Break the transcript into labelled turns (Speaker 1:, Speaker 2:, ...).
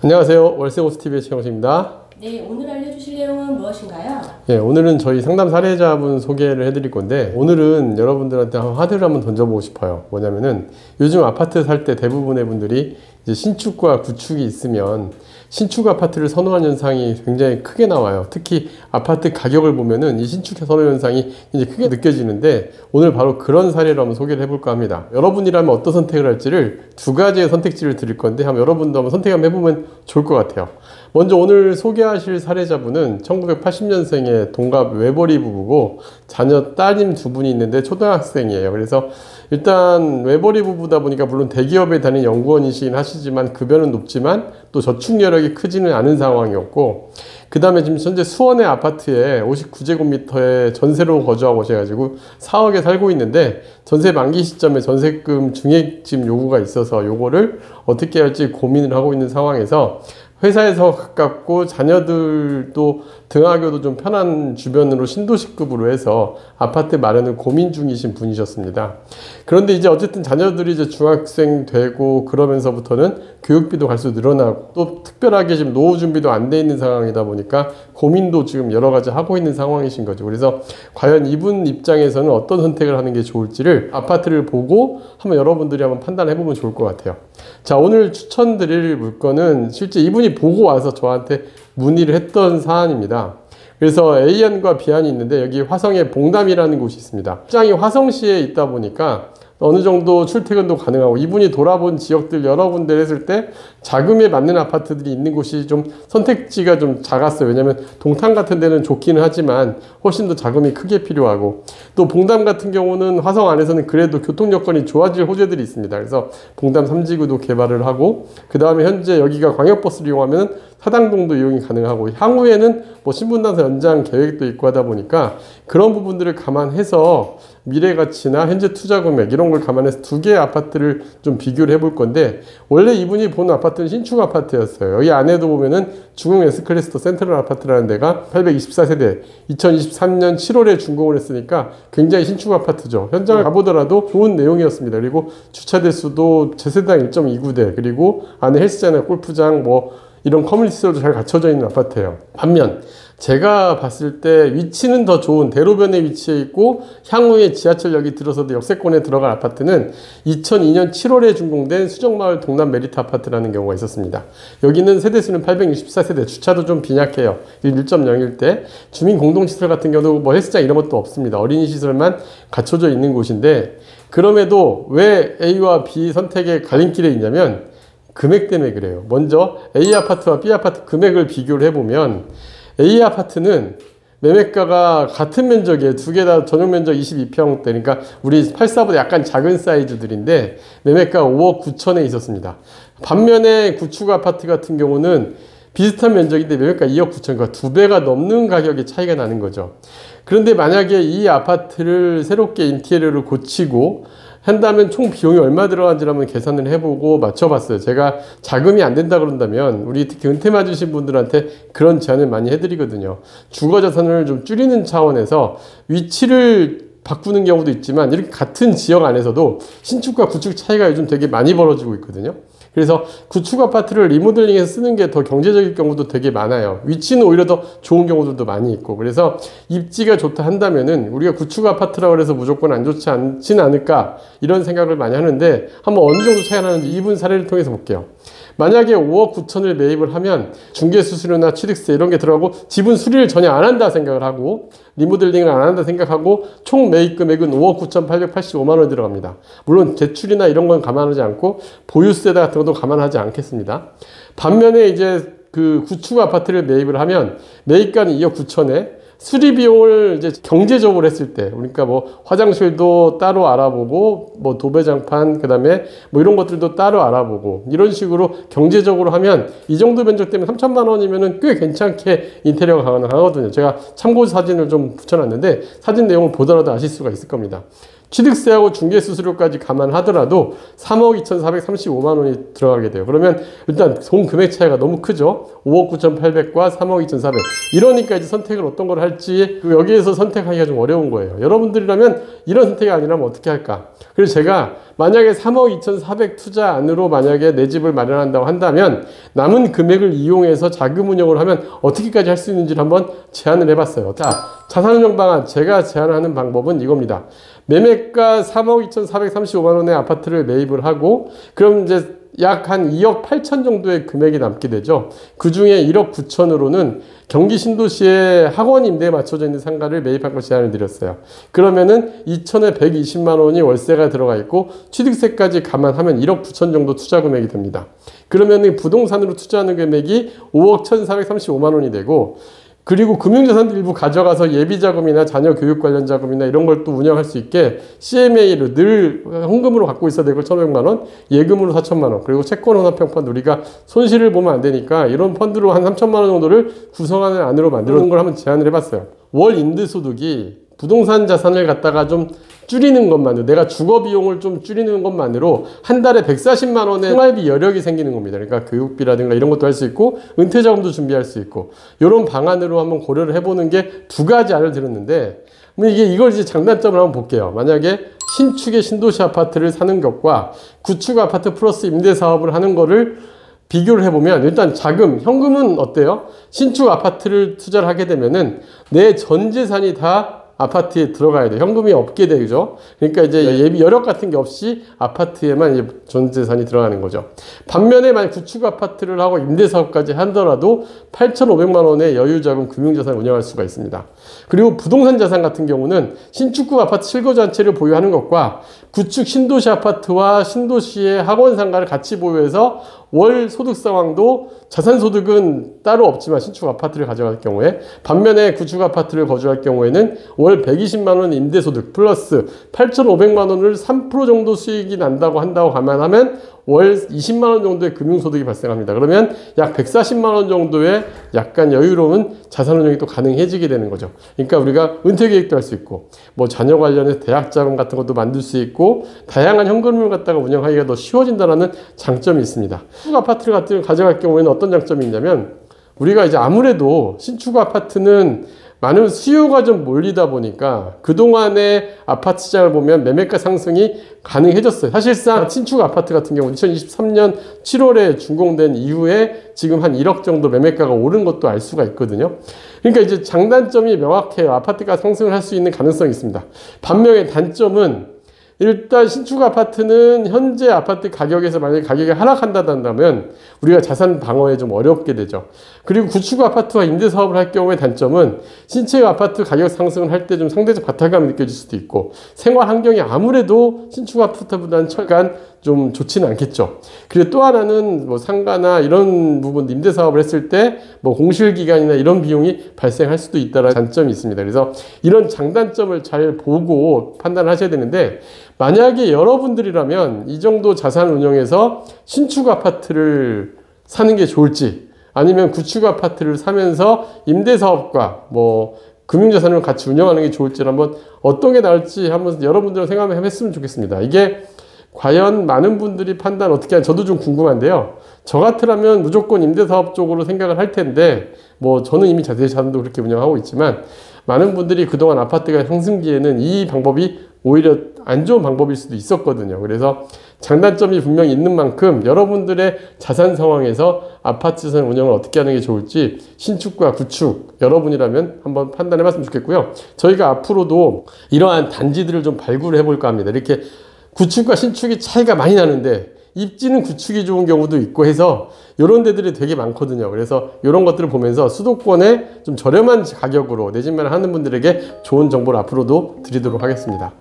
Speaker 1: 안녕하세요. 월세호스TV의 최영식입니다.
Speaker 2: 네, 오늘 알려주실 내용은 무엇인가요?
Speaker 1: 예, 오늘은 저희 상담 사례자분 소개를 해드릴 건데, 오늘은 여러분들한테 화두를 한번 던져보고 싶어요. 뭐냐면은 요즘 아파트 살 때 대부분의 분들이 이제 신축과 구축이 있으면 신축 아파트를 선호하는 현상이 굉장히 크게 나와요. 특히 아파트 가격을 보면은 이 신축 선호 현상이 이제 크게 느껴지는데, 오늘 바로 그런 사례를 한번 소개를 해볼까 합니다. 여러분이라면 어떤 선택을 할지를 두 가지의 선택지를 드릴 건데, 한번 여러분도 한번 선택 한번 해보면 좋을 것 같아요. 먼저 오늘 소개하실 사례자분은 1980년생의 동갑 외벌이 부부고, 자녀 따님 두 분이 있는데 초등학생이에요. 그래서 일단 외벌이 부부다 보니까 물론 대기업에 다니는 연구원이시긴 하시지만 급여는 높지만 또 저축 여력이 크지는 않은 상황이었고, 그 다음에 지금 현재 수원의 아파트에 59제곱미터에 전세로 거주하고 오셔가지고 4억에 살고 있는데, 전세 만기 시점에 전세금 증액집 요구가 있어서 요거를 어떻게 할지 고민을 하고 있는 상황에서, 회사에서 가깝고 자녀들도 등하교도 좀 편한 주변으로 신도시급으로 해서 아파트 마련을 고민 중이신 분이셨습니다. 그런데 이제 어쨌든 자녀들이 이제 중학생 되고 그러면서부터는 교육비도 갈수록 늘어나고, 또 특별하게 지금 노후 준비도 안 돼 있는 상황이다 보니까 고민도 지금 여러 가지 하고 있는 상황이신 거죠. 그래서 과연 이분 입장에서는 어떤 선택을 하는 게 좋을지를 아파트를 보고 한번 여러분들이 한번 판단해 보면 좋을 것 같아요. 자, 오늘 추천드릴 물건은 실제 이분이 보고 와서 저한테 문의를 했던 사안입니다. 그래서 A안과 B안이 있는데, 여기 화성에 봉담이라는 곳이 있습니다. 직장이 화성시에 있다 보니까 어느 정도 출퇴근도 가능하고, 이분이 돌아본 지역들 여러 군데를 했을 때 자금에 맞는 아파트들이 있는 곳이 좀 선택지가 좀 작았어요. 왜냐면 동탄 같은 데는 좋기는 하지만 훨씬 더 자금이 크게 필요하고, 또 봉담 같은 경우는 화성 안에서는 그래도 교통 여건이 좋아질 호재들이 있습니다. 그래서 봉담 3지구도 개발을 하고, 그 다음에 현재 여기가 광역버스를 이용하면 사당동도 이용이 가능하고, 향후에는 뭐 신분당사 연장 계획도 있고 하다 보니까 그런 부분들을 감안해서 미래 가치나 현재 투자 금액 이런 걸 감안해서 두 개의 아파트를 좀 비교를 해볼 건데, 원래 이분이 본 아파트는 신축 아파트였어요. 여기 안에도 보면은 중흥 S클래스터 센트럴 아파트라는 데가 824세대 2023년 7월에 준공을 했으니까 굉장히 신축 아파트죠. 현장을 가보더라도 좋은 내용이었습니다. 그리고 주차 대수도 제세당 1.29대, 그리고 안에 헬스장이나 골프장 뭐 이런 커뮤니티도 잘 갖춰져 있는 아파트예요. 반면 제가 봤을 때 위치는 더 좋은 대로변에 위치해 있고 향후에 지하철역이 들어서도 역세권에 들어갈 아파트는 2002년 7월에 준공된 수정마을 동남 메리트 아파트라는 경우가 있었습니다. 여기는 세대수는 864세대, 주차도 좀 빈약해요. 1.01대. 주민 공동시설 같은 경우도 뭐 헬스장 이런 것도 없습니다. 어린이 시설만 갖춰져 있는 곳인데, 그럼에도 왜 A와 B 선택의 갈림길에 있냐면 금액 때문에 그래요. 먼저 A 아파트와 B 아파트 금액을 비교를 해보면, A 아파트는 매매가가 같은 면적이에요. 두 개 다 전용 면적 22평대, 그러니까 우리 84보다 약간 작은 사이즈들인데 매매가가 5억 9천에 있었습니다. 반면에 구축 아파트 같은 경우는 비슷한 면적인데 매매가 2억 9천, 그러니까 두 배가 넘는 가격의 차이가 나는 거죠. 그런데 만약에 이 아파트를 새롭게 인테리어를 고치고 한다면 총 비용이 얼마 들어간지 한번 계산을 해보고 맞춰봤어요. 제가 자금이 안 된다 그런다면 우리 특히 은퇴 맞으신 분들한테 그런 제안을 많이 해드리거든요. 주거자산을 좀 줄이는 차원에서 위치를 바꾸는 경우도 있지만, 이렇게 같은 지역 안에서도 신축과 구축 차이가 요즘 되게 많이 벌어지고 있거든요. 그래서 구축 아파트를 리모델링해서 쓰는 게 더 경제적일 경우도 되게 많아요. 위치는 오히려 더 좋은 경우들도 많이 있고, 그래서 입지가 좋다 한다면은 우리가 구축 아파트라고 해서 무조건 안 좋지 않진 않을까, 이런 생각을 많이 하는데, 한번 어느 정도 차이가 나는지 이분 사례를 통해서 볼게요. 만약에 5억 9천을 매입을 하면 중개수수료나 취득세 이런 게 들어가고, 집은 수리를 전혀 안 한다 생각을 하고 리모델링을 안 한다 생각하고 총 매입 금액은 5억 9,885만 원이 들어갑니다. 물론 대출이나 이런 건 감안하지 않고 보유세 같은 것도 감안하지 않겠습니다. 반면에 이제 그 구축 아파트를 매입을 하면 매입가는 2억 9천에 수리 비용을 이제 경제적으로 했을 때, 그러니까 뭐 화장실도 따로 알아보고, 뭐 도배장판, 그 다음에 뭐 이런 것들도 따로 알아보고, 이런 식으로 경제적으로 하면 이 정도 면적 때문에 3천만 원이면은 꽤 괜찮게 인테리어가 가능하거든요. 제가 참고 사진을 좀 붙여놨는데 사진 내용을 보더라도 아실 수가 있을 겁니다. 취득세하고 중개수수료까지 감안하더라도 3억 2,435만 원이 들어가게 돼요. 그러면 일단 돈 금액 차이가 너무 크죠. 5억 9,800과 3억 2,400. 이러니까 이제 선택을 어떤 걸 할지 여기에서 선택하기가 좀 어려운 거예요. 여러분들이라면 이런 선택이 아니라면 어떻게 할까? 그래서 제가 만약에 3억 2,400 투자 안으로 만약에 내 집을 마련한다고 한다면 남은 금액을 이용해서 자금 운용을 하면 어떻게까지 할 수 있는지를 한번 제안을 해봤어요. 자, 자산운용 방안 제가 제안하는 방법은 이겁니다. 매매가 3억 2,435만 원의 아파트를 매입을 하고 그럼 이제 약 한 2억 8천 정도의 금액이 남게 되죠. 그 중에 1억 9천으로는 경기 신도시에 학원 임대에 맞춰져 있는 상가를 매입할 걸 제안을 드렸어요. 그러면은 2천에 120만 원이 월세가 들어가 있고 취득세까지 감안하면 1억 9천 정도 투자 금액이 됩니다. 그러면은 부동산으로 투자하는 금액이 5억 1,435만 원이 되고 그리고 금융자산들 일부 가져가서 예비자금이나 자녀 교육 관련 자금이나 이런 걸 또 운영할 수 있게 CMA로 늘 현금으로 갖고 있어야 되고 1,500만 원, 예금으로 4천만 원, 그리고 채권 혼합형 펀드 우리가 손실을 보면 안 되니까 이런 펀드로 한 3천만 원 정도를 구성하는 안으로 만드는 걸 한번 제안을 해봤어요. 월 임대소득이 부동산 자산을 갖다가 좀 줄이는 것만으로 내가 주거 비용을 좀 줄이는 것만으로 한 달에 140만 원의 생활비 여력이 생기는 겁니다. 그러니까 교육비라든가 이런 것도 할 수 있고 은퇴 자금도 준비할 수 있고 이런 방안으로 한번 고려를 해보는 게 두 가지 안을 드렸는데 이걸 이제 장단점을 한번 볼게요. 만약에 신축의 신도시 아파트를 사는 것과 구축 아파트 플러스 임대 사업을 하는 거를 비교를 해보면 일단 자금, 현금은 어때요? 신축 아파트를 투자를 하게 되면은 내 전 재산이 다 아파트에 들어가야 돼. 현금이 없게 되죠. 그러니까 이제 예비 여력 같은 게 없이 아파트에만 이제 전 재산이 들어가는 거죠. 반면에 만약 구축 아파트를 하고 임대 사업까지 하더라도 8,500만 원의 여유 자금 금융자산을 운영할 수가 있습니다. 그리고 부동산 자산 같은 경우는 신축급 아파트 실거주 한 채를 보유하는 것과 구축 신도시 아파트와 신도시의 학원 상가를 같이 보유해서 월 소득 상황도 자산 소득은 따로 없지만 신축 아파트를 가져갈 경우에 반면에 구축 아파트를 거주할 경우에는 월 120만 원 임대 소득 플러스 8,500만 원을 3% 정도 수익이 난다고 감안하면 월 20만 원 정도의 금융소득이 발생합니다. 그러면 약 140만 원 정도의 약간 여유로운 자산운용이 또 가능해지게 되는 거죠. 그러니까 우리가 은퇴 계획도 할 수 있고 뭐 자녀 관련해서 대학 자금 같은 것도 만들 수 있고 다양한 현금을 갖다가 운영하기가 더 쉬워진다는 장점이 있습니다. 신축 아파트를 가져갈 경우에는 어떤 장점이 있냐면 우리가 이제 아무래도 신축 아파트는 많은 수요가 좀 몰리다 보니까 그동안의 아파트 시장을 보면 매매가 상승이 가능해졌어요. 사실상 신축 아파트 같은 경우 2023년 7월에 준공된 이후에 지금 한 1억 정도 매매가가 오른 것도 알 수가 있거든요. 그러니까 이제 장단점이 명확해요. 아파트가 상승을 할 수 있는 가능성이 있습니다. 반면에 단점은 일단 신축 아파트는 현재 아파트 가격에서 만약에 가격이 하락한다면 우리가 자산 방어에 좀 어렵게 되죠. 그리고 구축 아파트와 임대 사업을 할 경우의 단점은 신축 아파트 가격 상승을 할 때 좀 상대적 박탈감이 느껴질 수도 있고 생활 환경이 아무래도 신축 아파트보다는 철간 좀 좋지는 않겠죠. 그리고 또 하나는 뭐 상가나 이런 부분 임대 사업을 했을 때 뭐 공실 기간이나 이런 비용이 발생할 수도 있다는 단점이 있습니다. 그래서 이런 장단점을 잘 보고 판단을 하셔야 되는데 만약에 여러분들이라면 이 정도 자산 운용에서 신축 아파트를 사는 게 좋을지 아니면 구축 아파트를 사면서 임대 사업과 뭐 금융자산을 같이 운영하는 게 좋을지 한번 어떤 게 나을지 한번 여러분들은 생각을 해봤으면 좋겠습니다. 이게 과연 많은 분들이 판단 어떻게 하는지 저도 좀 궁금한데요. 저 같으라면 무조건 임대사업 쪽으로 생각을 할 텐데 뭐 저는 이미 자산도 그렇게 운영하고 있지만 많은 분들이 그동안 아파트가 상승기에는 이 방법이 오히려 안 좋은 방법일 수도 있었거든요. 그래서 장단점이 분명히 있는 만큼 여러분들의 자산 상황에서 아파트 자산 운영을 어떻게 하는 게 좋을지 신축과 구축 여러분이라면 한번 판단해 봤으면 좋겠고요. 저희가 앞으로도 이러한 단지들을 좀 발굴해 볼까 합니다. 이렇게 구축과 신축이 차이가 많이 나는데 입지는 구축이 좋은 경우도 있고 해서 이런 데들이 되게 많거든요. 그래서 이런 것들을 보면서 수도권에 좀 저렴한 가격으로 내 집만 하는 분들에게 좋은 정보를 앞으로도 드리도록 하겠습니다.